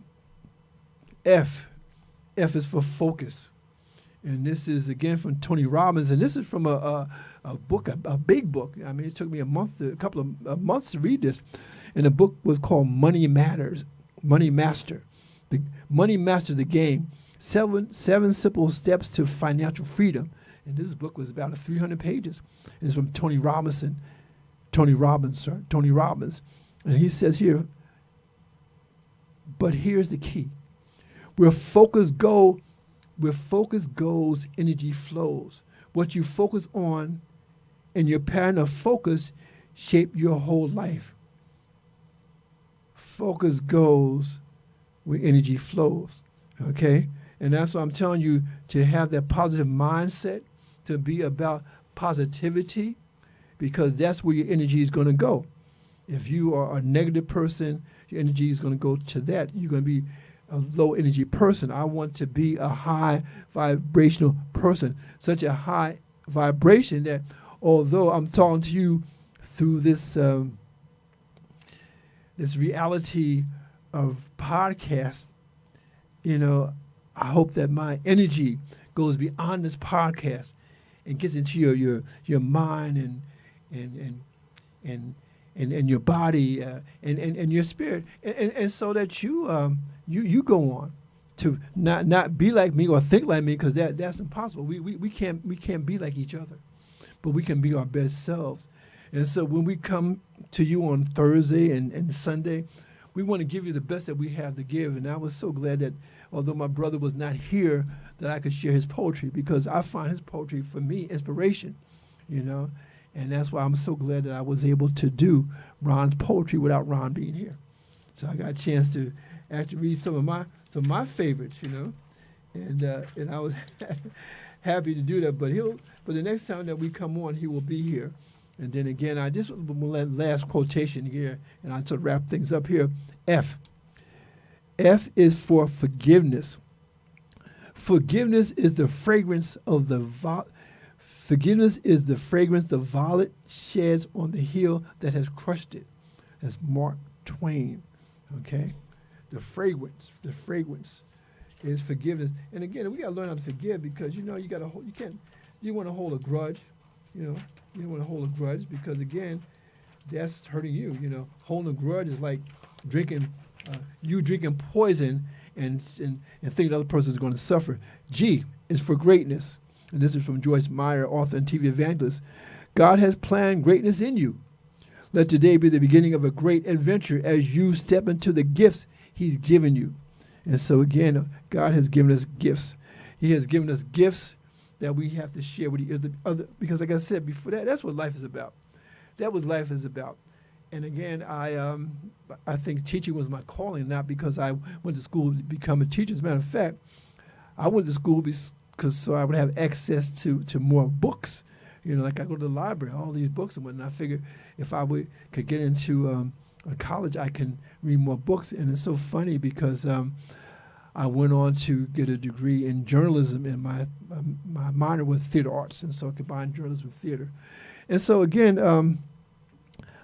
F is for focus. And this is, again, from Tony Robbins. And this is from a book, a big book. I mean, it took me a couple of months to read this. And the book was called Money Matters, Money Master. The Money Master, the Game. Seven Simple Steps to Financial Freedom. And this book was about 300 pages. It's from Tony Robbins. And he says here, but here's the key. Where focus goes, energy flows. What you focus on and your pattern of focus shape your whole life. Focus goes where energy flows. Okay? And that's why I'm telling you to have that positive mindset, to be about positivity, because that's where your energy is going to go. If you are a negative person, your energy is going to go to that. You're going to be a low energy person. I want to be a high vibrational person, such a high vibration that although I'm talking to you through this this reality of podcast, I hope that my energy goes beyond this podcast and gets into your mind and your body and your spirit, and so that you go on to not be like me or think like me, because that's impossible. We can't be like each other, but we can be our best selves. And so when we come to you on Thursday and Sunday, we want to give you the best that we have to give. And I was so glad that although my brother was not here, that I could share his poetry, because I find his poetry, for me, inspiration, And that's why I'm so glad that I was able to do Ron's poetry without Ron being here. So I got a chance to actually read some of my favorites, and I was happy to do that. But the next time that we come on, he will be here. And then again, I just will let last quotation here, and I sort of wrap things up here. F is for forgiveness. Forgiveness is the fragrance of the Forgiveness is the fragrance the violet sheds on the heel that has crushed it. That's Mark Twain. Okay, the fragrance is forgiveness. And again, we got to learn how to forgive, because you want to hold a grudge. You don't want to hold a grudge, because again, that's hurting you. Holding a grudge is like drinking poison and thinking the other person is going to suffer. G is for greatness. And this is from Joyce Meyer, author and TV evangelist. God has planned greatness in you. Let today be the beginning of a great adventure as you step into the gifts he's given you. And so again, God has given us gifts. He has given us gifts that we have to share with the other, because like I said before, that's what life is about. That was life is about. And again, I think teaching was my calling, not because I went to school to become a teacher. As a matter of fact, I went to school so I would have access to more books. Like I go to the library, all these books and whatnot. I figured if I could get into a college, I can read more books. And it's so funny because I went on to get a degree in journalism, and my minor was theater arts, and so I combined journalism with theater. And so again,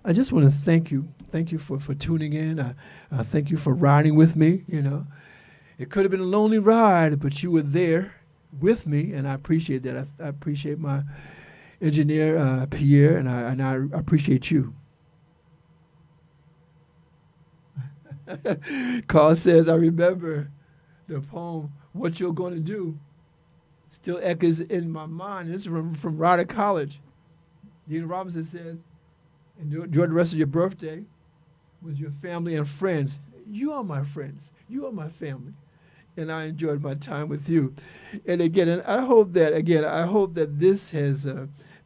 I just want to thank you. Thank you for tuning in. I thank you for riding with me. It could have been a lonely ride, but you were there with me, and I appreciate that. I appreciate my engineer, Pierre, and I appreciate you. Carl says, I remember the poem, What You're Gonna Do, still echoes in my mind. This is from Rider College. Dean Robinson says, enjoy the rest of your birthday with your family and friends. You are my friends. You are my family. And I enjoyed my time with you. And again, and I hope that this has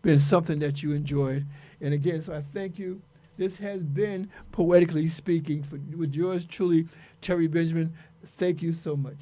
been something that you enjoyed. And again, so I thank you. This has been Poetically Speaking with yours truly, Terry Benjamin. Thank you so much.